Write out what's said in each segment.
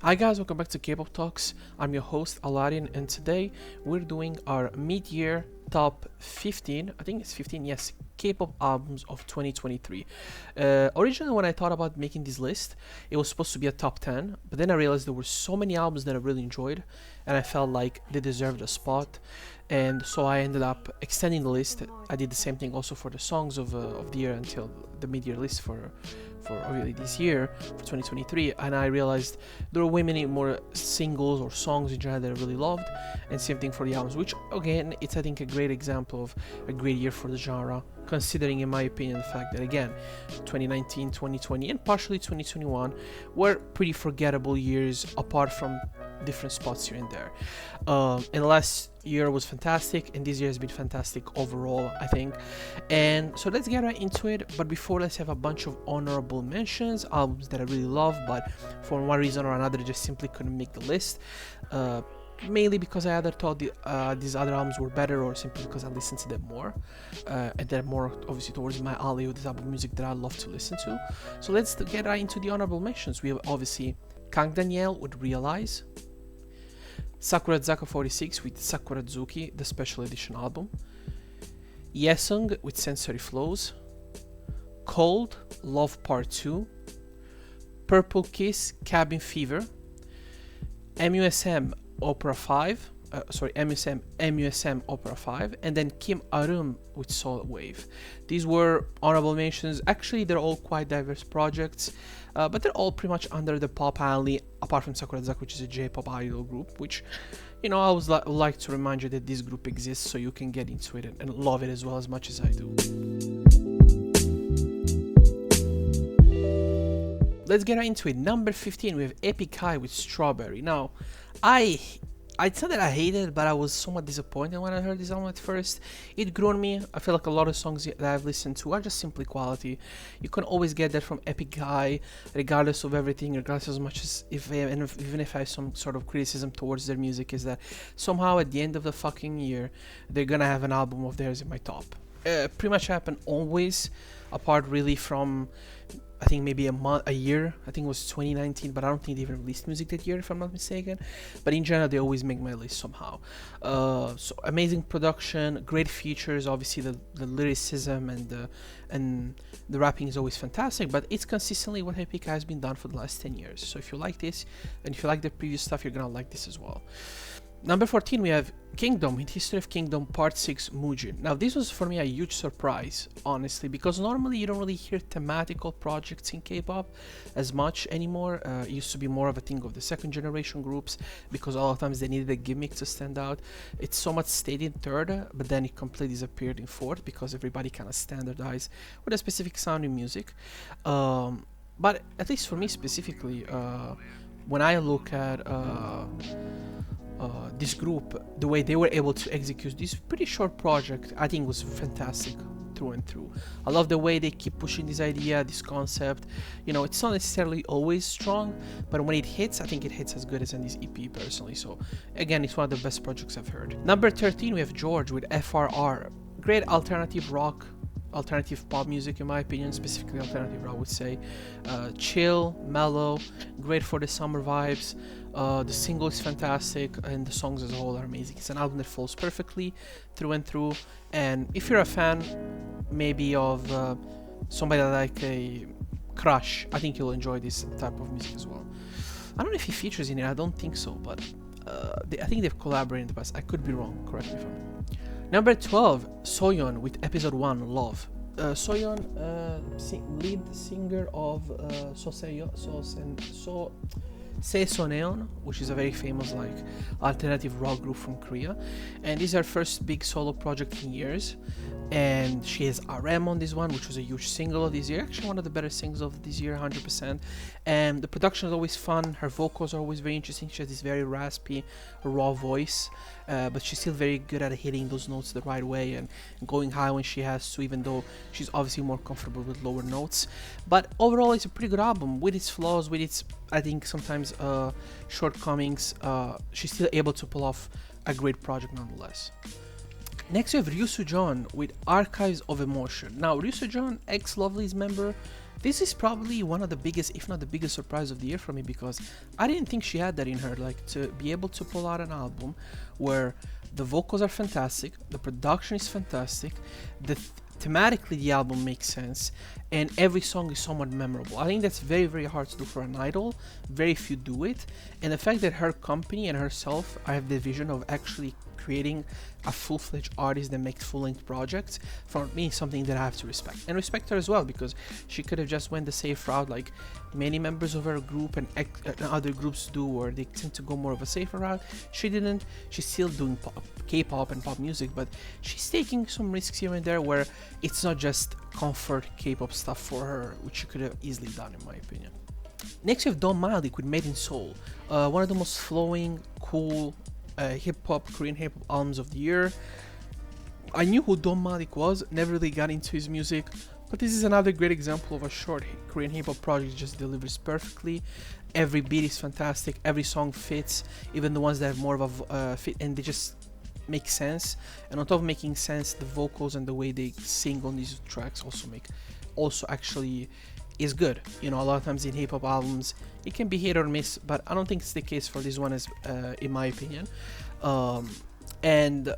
Hi guys, welcome back to Kpop Talks. I'm your host Areum, and today we're doing our mid-year top 15. I think it's 15. Yes, K-pop albums of 2023. Originally, when I thought about making this list, it was supposed to be a top 10, but then I realized there were so many albums that I really enjoyed, and I felt like they deserved a spot, and so I ended up extending the list. I did the same thing also for the songs of the year until the mid-year list for obviously this year for 2023, and I realized there were way many more singles or songs in general that I really loved, and same thing for the albums, which again it's I think a great example of a great year for the genre, considering in my opinion the fact that again 2019, 2020 and partially 2021 were pretty forgettable years apart from different spots here and there. And last year was fantastic, and this year has been fantastic overall, I think. And so let's get right into it. But before, let's have a bunch of honorable mentions, albums that I really love, but for one reason or another, just simply couldn't make the list. Mainly because I either thought these other albums were better, or simply because I listened to them more, and they're more obviously towards my alley with the type of music that I love to listen to. So let's get right into the honorable mentions. We have obviously KANG Danielle with REALIEZ, Sakurazuki 46 with Sakurazuki, the special edition album, Yesung with Sensory Flows, Colde, Love Part 2, Purple Kiss, Cabin Fever, MUSM Opera 5, MUSM Opera 5, and then Kim Areum with Soul Wave. These were honorable mentions. Actually, they're all quite diverse projects, but they're all pretty much under the pop alley, apart from Sakurazuki, which is a J-pop idol group, which, you know, I always like to remind you that this group exists so you can get into it and love it as well as much as I do. Let's get right into it. Number 15, we have Epik with Strawberry. Now, it's not that I hated it, but I was somewhat disappointed when I heard this album at first. It grew on me. I feel like a lot of songs that I've listened to are just simply quality. You can always get that from Epik, regardless of everything, regardless as much as even if I have some sort of criticism towards their music, is that somehow at the end of the fucking year, they're gonna have an album of theirs in my top. Pretty much happened always, apart really from I think maybe a year. I think it was 2019, but I don't think they even released music that year, if I'm not mistaken. But in general, they always make my list somehow. So amazing production, great features. Obviously, the lyricism and the rapping is always fantastic. But it's consistently what Epik has been done for the last 10 years. So if you like this, and if you like the previous stuff, you're gonna like this as well. Number 14, we have Kingdom, in History of Kingdom Part 6, Mujin. Now, this was for me a huge surprise, honestly, because normally you don't really hear thematical projects in K-pop as much anymore. It used to be more of a thing of the second generation groups, because a lot of times they needed a gimmick to stand out. It's so much stayed in third, but then it completely disappeared in fourth, because everybody kind of standardized with a specific sound in music. But at least for me specifically, when I look at this group, the way they were able to execute this pretty short project, I think was fantastic through and through. I love the way they keep pushing this idea, this concept. You know, it's not necessarily always strong, but when it hits, I think it hits as good as in this EP personally. So again, it's one of the best projects I've heard. Number 13, we have George with FRR. Great alternative rock, alternative pop music in my opinion, specifically alternative rock I would say. Chill, mellow, great for the summer vibes. The single is fantastic, and the songs as a whole are amazing. It's an album that flows perfectly through and through, and if you're a fan maybe of somebody like a Crush, I think you'll enjoy this type of music as well. I don't know if he features in it, I don't think so, but I think they've collaborated in the past. I could be wrong, correct me if I'm wrong. Number 12, Soyeon with Episode 1, Love. Soyeon, lead singer of Seoul, which is a very famous like alternative rock group from Korea, and this is her first big solo project in years. And she has Areum on this one, which was a huge single of this year, actually one of the better singles of this year, 100%. And the production is always fun, her vocals are always very interesting. She has this very raspy, raw voice, but she's still very good at hitting those notes the right way and going high when she has to, even though she's obviously more comfortable with lower notes. But overall, it's a pretty good album with its flaws, with its, I think, sometimes shortcomings. She's still able to pull off a great project nonetheless. Next we have Jeon with Archives of Emotion. Now, Jeon, ex-Lovelyz member, This is probably one of the biggest, if not the biggest surprise of the year for me, because I didn't think she had that in her. Like, to be able to pull out an album where the vocals are fantastic, the production is fantastic, thematically the album makes sense, and every song is somewhat memorable. I think that's very, very hard to do for an idol. Very few do it, and the fact that her company and herself have the vision of actually creating a full-fledged artist that makes full-length projects, for me, is something that I have to respect. And respect her as well, because she could have just went the safe route like many members of her group and other groups do, where they tend to go more of a safer route. She didn't. She's still doing K-pop and pop music, but she's taking some risks here and there where it's not just comfort K-pop stuff for her, which she could have easily done, in my opinion. Next we have Malik with Made in Seoul, one of the most flowing, cool hip-hop, Korean hip-hop albums of the year. I knew who Malik was, never really got into his music, but this is another great example of a short Korean hip-hop project that just delivers perfectly. Every beat is fantastic, every song fits, even the ones that have more of a fit, and they just make sense. And on top of making sense, the vocals and the way they sing on these tracks also actually is good. You know, a lot of times in hip-hop albums it can be hit or miss, but I don't think it's the case for this one, as in my opinion. And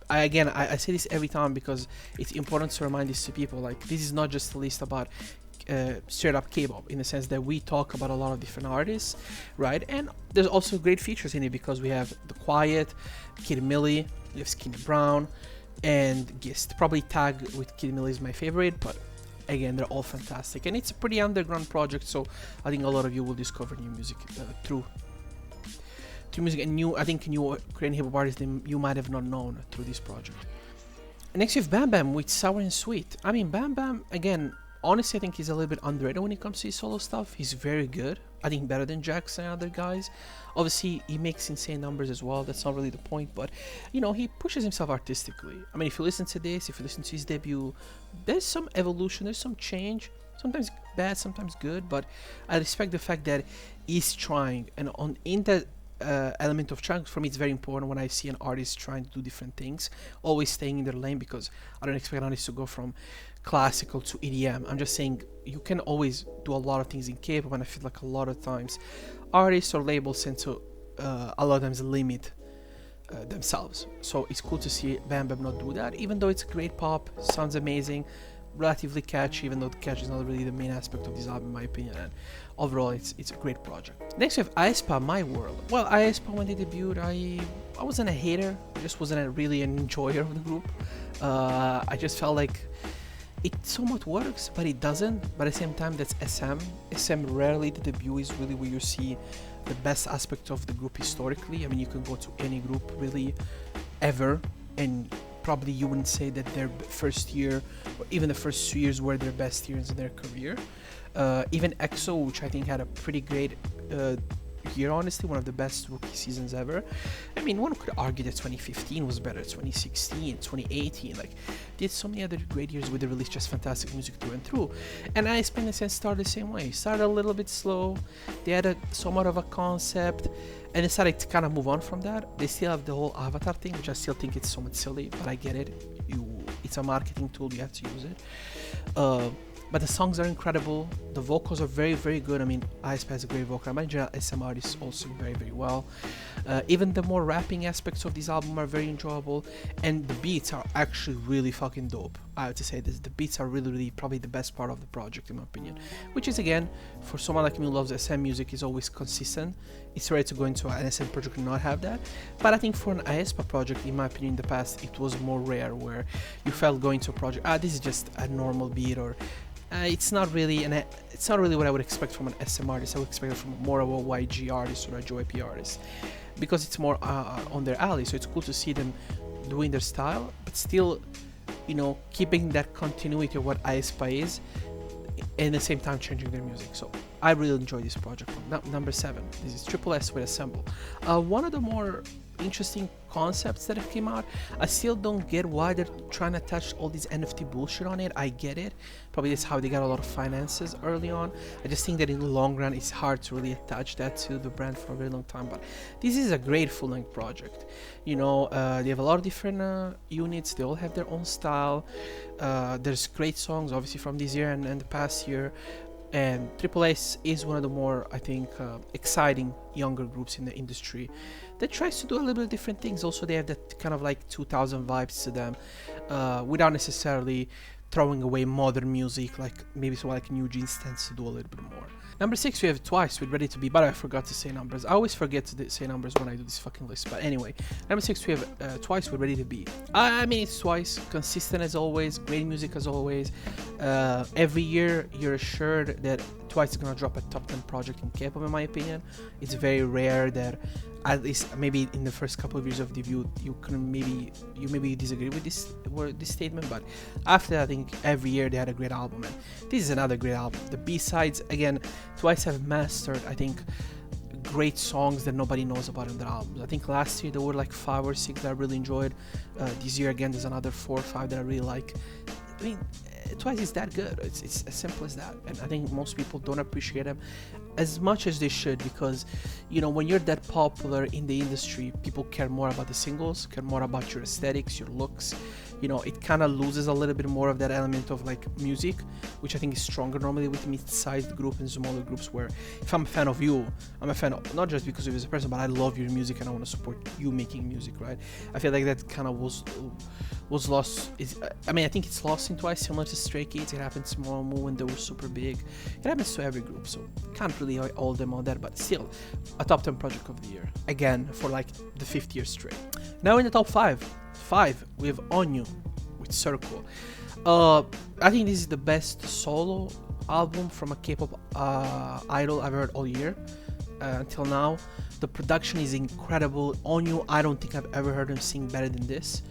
I say this every time because it's important to remind this to people. Like, this is not just a list about straight up K-pop, in the sense that we talk about a lot of different artists, right? And there's also great features in it, because we have The Quiet, Kid Millie, we have Skinny Brown, and Gist. Probably Tag with Kid Millie is my favorite, but again, they're all fantastic, and it's a pretty underground project, so I think a lot of you will discover new music through music, and new Korean hip-hop artists that you might have not known through this project. Next we have BamBam with Sour and Sweet. I mean, BamBam, again, honestly, I think he's a little bit underrated when it comes to his solo stuff. He's very good. I think better than Jackson and other guys. Obviously, he makes insane numbers as well. That's not really the point, but, you know, he pushes himself artistically. I mean, if you listen to this, if you listen to his debut, there's some evolution, there's some change. Sometimes bad, sometimes good, but I respect the fact that he's trying. And in that element of trying, for me, it's very important when I see an artist trying to do different things, always staying in their lane, because I don't expect an artist to go from classical to EDM. I'm just saying you can always do a lot of things in K-pop, and I feel like a lot of times artists or labels tend to a lot of times limit themselves. So it's cool to see BamBam not do that, even though it's great pop, sounds amazing, relatively catchy, even though the catch is not really the main aspect of this album, in my opinion. And overall, it's a great project. Next we have Aespa, My World. Well, Aespa, when they debuted, I wasn't a hater, I just wasn't really an enjoyer of the group. I just felt like it somewhat works, but it doesn't. But at the same time, that's SM rarely, the debut is really where you see the best aspect of the group historically. I mean, you can go to any group really ever, and probably you wouldn't say that their first year or even the first 2 years were their best years in their career. Even EXO, which I think had a pretty great year, honestly, one of the best rookie seasons ever. I mean, one could argue that 2015 was better, 2016, 2018, like, they had so many other great years where they released just fantastic music through and through. And Aespa, in a sense, started the same way. Started a little bit slow, they had somewhat of a concept, and decided to kind of move on from that. They still have the whole avatar thing, which I still think it's somewhat silly, but I get it. It's a marketing tool, you have to use it. But the songs are incredible. The vocals are very, very good. I mean, Aespa has a great vocal. I imagine SM artists also very, very well. Even the more rapping aspects of this album are very enjoyable, and the beats are actually really fucking dope. I have to say this. The beats are really, really probably the best part of the project, in my opinion. Which is, again, for someone like me who loves SM music, is always consistent. It's rare to go into an SM project and not have that. But I think for an Aespa project, in my opinion, in the past, it was more rare, where you felt going to a project, this is just a normal beat, or it's not really what I would expect from an SM artist. I would expect it from more of a YG artist or a JYP artist, because it's more on their alley. So it's cool to see them doing their style, but still, you know, keeping that continuity of what Aespa is, and at the same time changing their music. So I really enjoy this project. Number 7, this is Triple S with Assemble. One of the more interesting concepts that have came out. I still don't get why they're trying to attach all these NFT bullshit on it. I get it, probably that's how they got a lot of finances early on. I just think that in the long run it's hard to really attach that to the brand for a very long time. But this is a great full-length project. You know, they have a lot of different units, they all have their own style. There's great songs obviously from this year and the past year. And Triple S is one of the more, I think, exciting younger groups in the industry that tries to do a little bit different things. Also, they have that kind of like 2000 vibes to them, without necessarily throwing away modern music like maybe someone like Mujin tends to do a little bit more. Number 6, we have Twice with Ready to Be, but I forgot to say numbers. I always forget to say numbers when I do this fucking list. But anyway, number 6, we have Twice with Ready to Be. I mean, it's Twice, consistent as always, great music as always. Every year, you're assured that Twice is gonna drop a top 10 project in K-pop, in my opinion. It's very rare that, at least maybe in the first couple of years of debut, you maybe disagree with this statement, but after that, I think every year they had a great album, and this is another great album. The B-sides, again, Twice have mastered, I think, great songs that nobody knows about in their albums. I think last year there were like 5 or 6 that I really enjoyed. This year again there's another 4 or 5 that I really like. I mean, Twice is that good. It's as simple as that, and I think most people don't appreciate them as much as they should, because you know, when you're that popular in the industry, people care more about the singles, care more about your aesthetics, your looks. You know, it kind of loses a little bit more of that element of like music, which I think is stronger normally with mid-sized group and smaller groups, where if I'm a fan of you, I'm a fan of, not just because of you as a person, but I love your music and I want to support you making music, right? I feel like that kind of was lost. I mean, I think it's lost in Twice, similar to Stray Kids. It happened to Monew when they were super big. It happens to every group, so can't really hold them on that, but still a top 10 project of the year, again, for like the 5th year straight. Now in the top 5, we have Onew with Circle. I think this is the best solo album from a K-pop idol I've heard all year until now. The production is incredible. Onew, I don't think I've ever heard him sing better than this.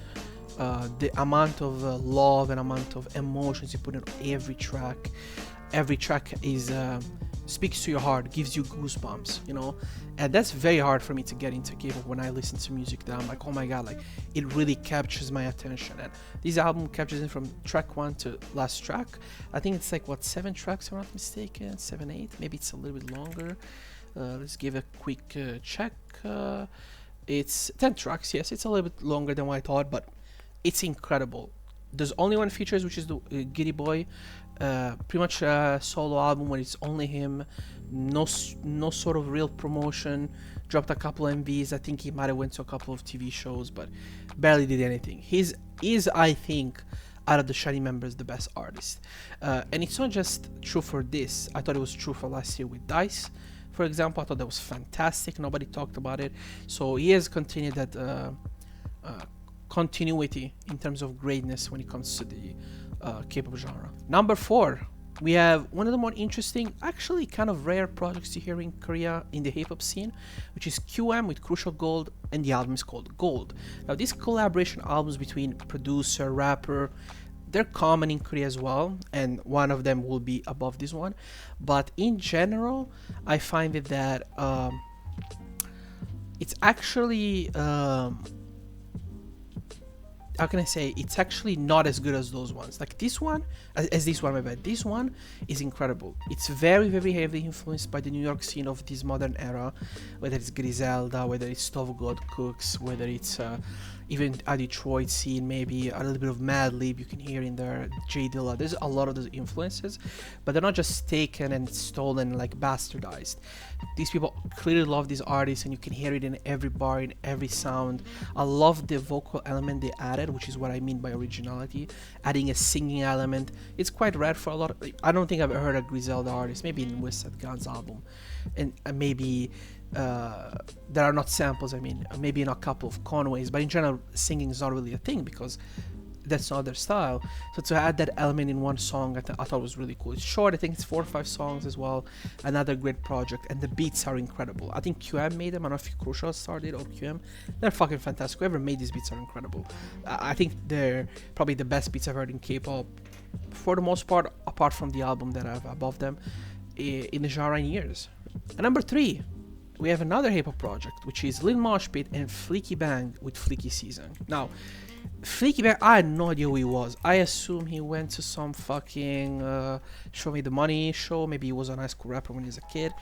The amount of love and amount of emotions you put in every track is speaks to your heart, gives you goosebumps, you know, and that's very hard for me to get into K-pop. When I listen to music that I'm like, oh my god, like it really captures my attention, and this album captures it from track 1 to last track. I think it's like, what, 7 tracks if I'm not mistaken, 7, 8, maybe it's a little bit longer. Let's give a quick check. It's 10 tracks, yes, it's a little bit longer than what I thought, but it's incredible. There's only one features, which is the Giddy Boy. Pretty much a solo album where it's only him, no sort of real promotion. Dropped a couple MVs. I think he might have went to a couple of TV shows, but barely did anything. He's I think, out of the Shiny members, the best artist. And it's not just true for this. I thought it was true for last year with Dice, for example. I thought that was fantastic. Nobody talked about it. So he has continued that continuity in terms of greatness when it comes to the K-pop genre. Number 4, we have one of the more interesting, actually kind of rare projects to hear in Korea in the K-pop scene, which is QM with Crucial Gold, and the album is called Gold. Now, these collaboration albums between producer, rapper, they're common in Korea as well, and one of them will be above this one. But in general, I find it that it's actually how can I say, it's actually not as good as those ones. Like this one, as this one, my bad. This one is incredible. It's very, very heavily influenced by the New York scene of this modern era, whether it's Griselda, whether it's Stove God Cooks, whether it's even a Detroit scene, maybe a little bit of Madlib you can hear in there, J Dilla. There's a lot of those influences, but they're not just taken and stolen, like bastardized. These people clearly love these artists, and you can hear it in every bar, in every sound. I love the vocal element they added, which is what I mean by originality, adding a singing element. It's quite rare for a lot of, I don't think I've ever heard a Griselda artist, maybe in West Side Gun's album, and maybe there are not samples, I mean, maybe in a couple of Conways, but in general, singing is not really a thing because that's not their style. So to add that element in one song, I thought was really cool. It's short, I think it's 4 or 5 songs as well. Another great project, and the beats are incredible. I think QM made them. I don't know if Crucial started or QM. They're fucking fantastic. Whoever made these beats are incredible. I think they're probably the best beats I've heard in K-pop for the most part, apart from the album that I have above them, in the genre in years. And number 3, we have another hip-hop project, which is Lil Moshpit and Fleeky Bang with Fleeky Season. Now, Fleeky Bang, I had no idea who he was. I assume he went to some fucking Show Me the Money show. Maybe he was an high school rapper when he was a kid.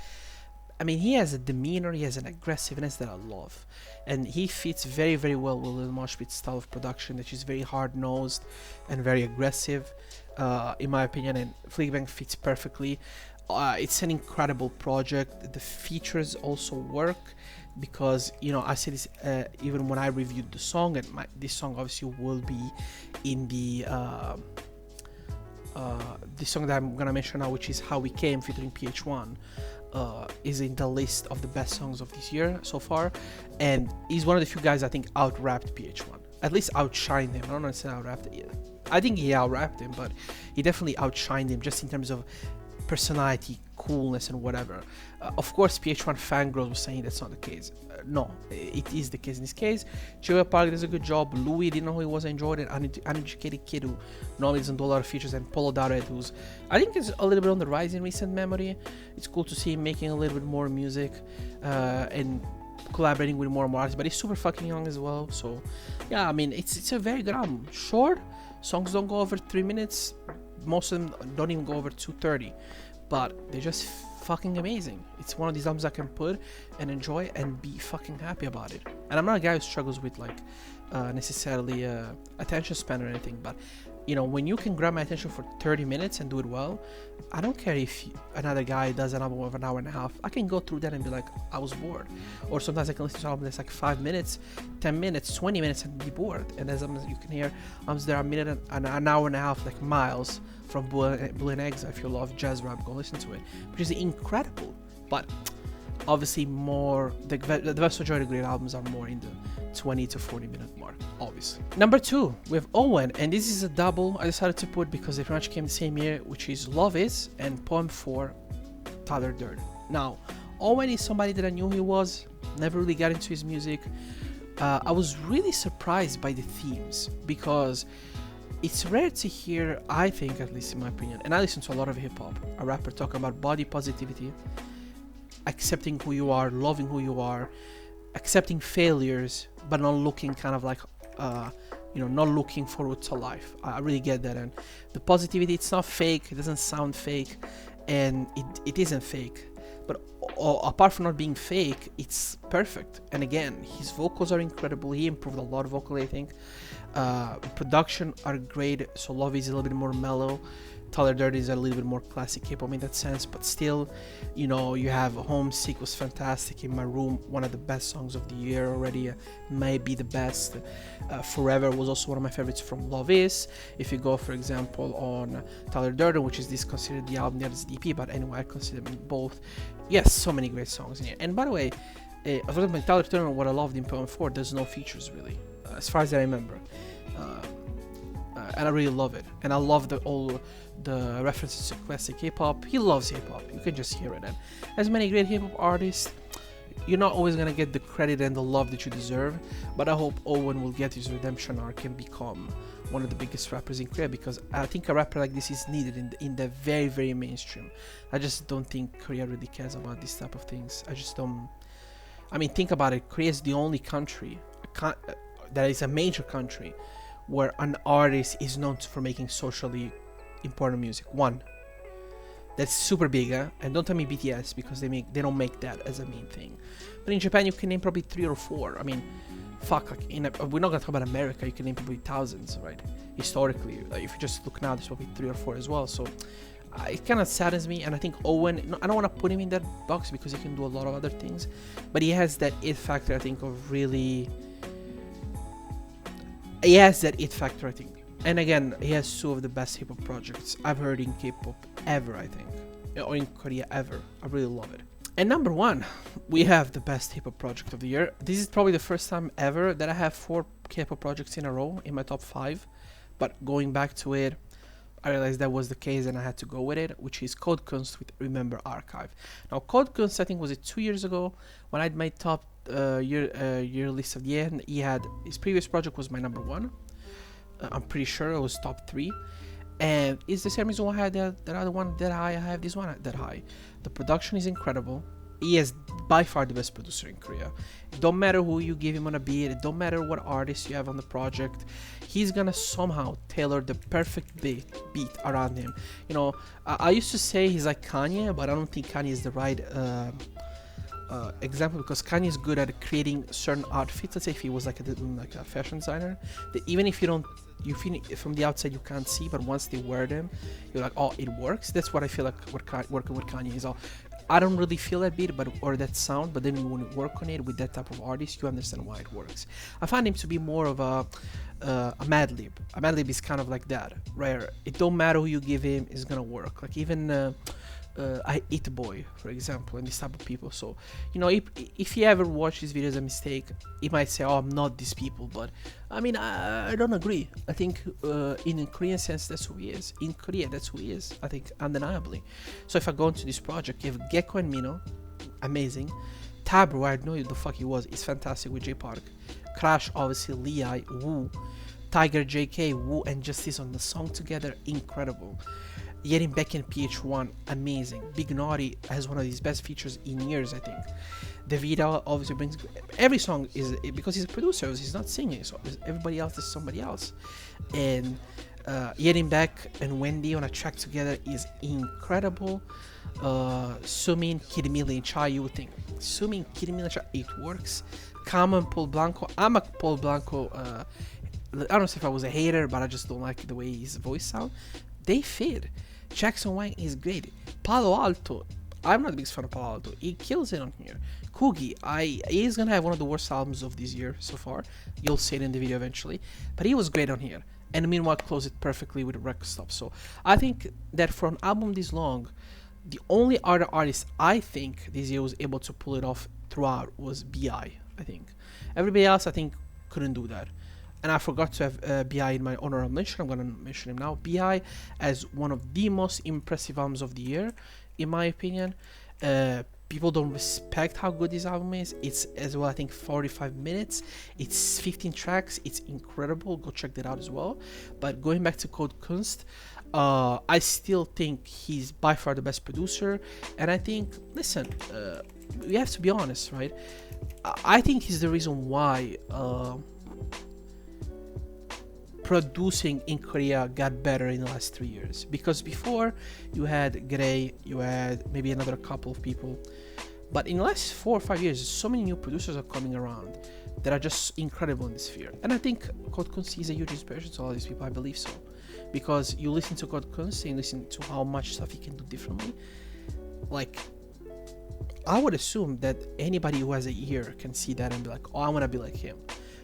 I mean, he has a demeanor, he has an aggressiveness that I love. And he fits very, very well with Lil Moshpit's style of production, that is very hard-nosed and very aggressive, in my opinion, and Fleeky Bang fits perfectly. It's an incredible project. The features also work because, you know, I said this even when I reviewed the song, and this song obviously will be in the song that I'm gonna mention now, which is How We Came featuring PH1, is in the list of the best songs of this year so far, and he's one of the few guys I think out-rapped PH1, at least outshined him. I don't know if I said out-rapped it. I think he out-rapped him, but he definitely outshined him just in terms of personality, coolness, and whatever. Of course, PH1 fangirls was saying that's not the case. No, it is the case in this case. Joey Park does a good job. Louis didn't know who he was, enjoyed it. Uneducated Kid who normally doesn't do a lot of features, and Polo Darret, who's I think is a little bit on the rise in recent memory. It's cool to see him making a little bit more music and collaborating with more and more artists, but he's super fucking young as well. So yeah, I mean, it's a very good album. Short, songs don't go over 3 minutes. Most of them don't even go over 2:30, but they're just fucking amazing. It's one of these albums I can put and enjoy and be fucking happy about it. And I'm not a guy who struggles with like necessarily attention span or anything, but you know, when you can grab my attention for 30 minutes and do it well, I don't care if another guy does an album of an hour and a half. I can go through that and be like, I was bored. Or sometimes I can listen to an album that's like 5 minutes, 10 minutes, 20 minutes and be bored. And as you can hear, albums there are a minute and an hour and a half, like miles from Blue and Eggs. If you love jazz rap, go listen to it, which is incredible. But obviously more, the vast majority of great albums are more in the 20 to 40 minute mark, obviously. Number 2, we have Owen, and this is a double I decided to put because they pretty much came the same year, which is Love Is and Poem 4, Tyler Durden. Now, Owen is somebody that I knew he was, never really got into his music. I was really surprised by the themes because it's rare to hear, I think, at least in my opinion, and I listen to a lot of hip-hop, a rapper talking about body positivity, accepting who you are, loving who you are, accepting failures, but not looking kind of like, not looking forward to life. I really get that. And the positivity, it's not fake, it doesn't sound fake, and it isn't fake. But apart from not being fake, it's perfect. And again, his vocals are incredible. He improved a lot vocally, I think. Production are great, so Love is a little bit more mellow. Tyler Durden is a little bit more classic hip-hop in that sense, but still, you know, you have Homesick was fantastic. In My Room, one of the best songs of the year already, may be the best. Forever was also one of my favorites from Love Is. If you go, for example, on Tyler Durden, which is considered the album, the other is DP, but anyway, I consider them both. Yes, so many great songs in here. And by the way, Tyler Durden, what I loved in Poem 4, there's no features really, as far as I remember. And I really love it, and I love the references to classic hip-hop. He loves hip-hop, you can just hear it. And as many great hip-hop artists, you're not always gonna get the credit and the love that you deserve, but I hope Owen will get his redemption arc and become one of the biggest rappers in Korea, because I think a rapper like this is needed in the very, very mainstream. I just don't think Korea really cares about this type of things. I just don't. I mean, think about it, Korea is the only country that is a major country where an artist is known for making socially important music. One, that's super big, and don't tell me BTS, because they don't make that as a main thing. But in Japan, you can name probably 3 or 4. I mean, fuck, like we're not gonna talk about America. You can name probably thousands, right? Historically, if you just look now, there's probably 3 or 4 as well. So it kind of saddens me, and I think Owen, I don't want to put him in that box because he can do a lot of other things, but he has that it factor, I think, of really. He has that it factor, I think. And again, he has 2 of the best hip-hop projects I've heard in Kpop ever, I think. Or in Korea ever. I really love it. And number 1, we have the best hip-hop project of the year. This is probably the first time ever that I have 4 Kpop projects in a row in my top 5. But going back to it, I realized that was the case and I had to go with it, which is Code Kunst with Remember Archive. Now, Code Kunst, I think, was it 2 years ago when I had my top year list of the year. And he had his previous project was my number 1. I'm pretty sure it was top 3, and it's the same reason why I had that other one that high. I have this one that high. The production is incredible. He is by far the best producer in Korea. It don't matter who you give him on a beat, it don't matter what artist you have on the project, he's gonna somehow tailor the perfect beat around him. You know, I used to say he's like Kanye, but I don't think Kanye is the right example, because Kanye is good at creating certain outfits. Let's say if he was like a fashion designer, that even if you don't, you feel from the outside you can't see, but once they wear them, you're like, oh, it works. That's what I feel like working with Kanye is all. I don't really feel that beat, or that sound, but then when you work on it with that type of artist, you understand why it works. I find him to be more of a Madlib. A Madlib is kind of like that, where it don't matter who you give him, it's gonna work. Like even I Eat Boy, for example, and this type of people. So, you know, if he ever watched his videos a mistake, he might say, oh, I'm not these people. But I mean, I don't agree. I think in a Korean sense, that's who he is. In Korea, that's who he is, I think, undeniably. So if I go into this project, you have Gecko and Mino, amazing. Tabro, I don't know who the fuck he was, is fantastic with J Park. Crash, obviously, Lei, Woo, Tiger, JK, Woo, and Justice on the song together, incredible. Getting back in PH1, amazing. Big Naughty has one of his best features in years, I think. Davido obviously brings every song is because he's a producer, he's not singing, so everybody else is somebody else. And Getting Back and Wendy on a track together is incredible. Sumin, Kidmili, and Chai, you would think Sumin, Kidmili, and Chai, it works. Common, Paul Blanco. I'm a Paul Blanco. I don't know if I was a hater, but I just don't like the way his voice sounds. They fit. Jackson Wang is great. Palo Alto, I'm not the biggest fan of Palo Alto. He kills it on here. Kugi, he's gonna have one of the worst albums of this year so far. You'll see it in the video eventually. But he was great on here. And meanwhile, closed it perfectly with a record stop. So I think that for an album this long, the only other artist I think this year was able to pull it off throughout was B.I. I think. Everybody else, I think, couldn't do that. And I forgot to have B.I. in my honorable mention. I'm going to mention him now. B.I. as one of the most impressive albums of the year, in my opinion. People don't respect how good this album is. It's as well, I think, 45 minutes. It's 15 tracks. It's incredible. Go check that out as well. But going back to Kunst, I still think he's by far the best producer. And I think, listen, we have to be honest, right? I think he's the reason why producing in Korea got better in the last 3 years, because before you had Gray, you had maybe another couple of people, but in the last 4 or 5 years so many new producers are coming around that are just incredible in this sphere. And I think Code Kunst is a huge inspiration to all these people. I believe so, because you listen to Code Kunst and you listen to how much stuff he can do differently. Like, I would assume that anybody who has a ear can see that and be like, oh, I want to be like him.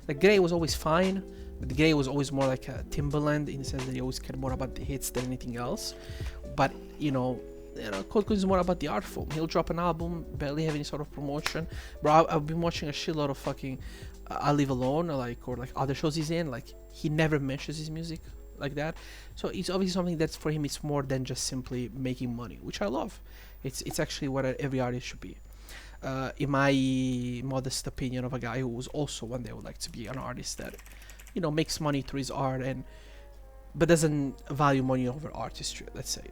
Like, Gray was always fine, but Gray was always more like a Timbaland in the sense that he always cared more about the hits than anything else. But Code Kunst is more about the art form. He'll drop an album, barely have any sort of promotion. Bro, I've been watching a shitload of fucking I Live Alone, or other shows he's in. Like, he never mentions his music like that. So it's obviously something that's for him. It's more than just simply making money, which I love. It's actually what every artist should be. In my modest opinion of a guy who was also one day would like to be an artist that, makes money through his art but doesn't value money over artistry, let's say.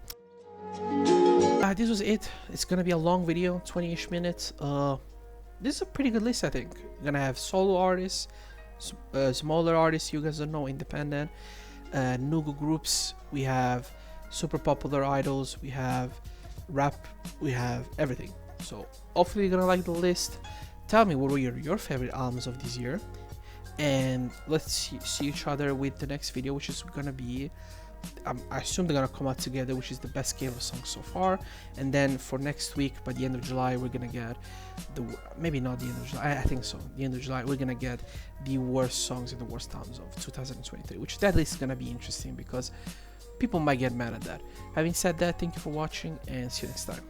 This was it. It's gonna be a long video, 20-ish minutes. This is a pretty good list, I think. We're gonna have solo artists, smaller artists you guys don't know, independent, Nugu groups, we have super popular idols, we have rap, we have everything. So hopefully you're gonna like the list. Tell me what were your favorite albums of this year, and let's see each other with the next video, which is gonna be, I assume they're gonna come out together, which is the best K-pop song so far. And then for next week, by the end of July, we're gonna get maybe not the end of July, I think so, the end of July, we're gonna get the worst songs and the worst albums of 2023, which that list is gonna be interesting because people might get mad at that. Having said that, thank you for watching and see you next time.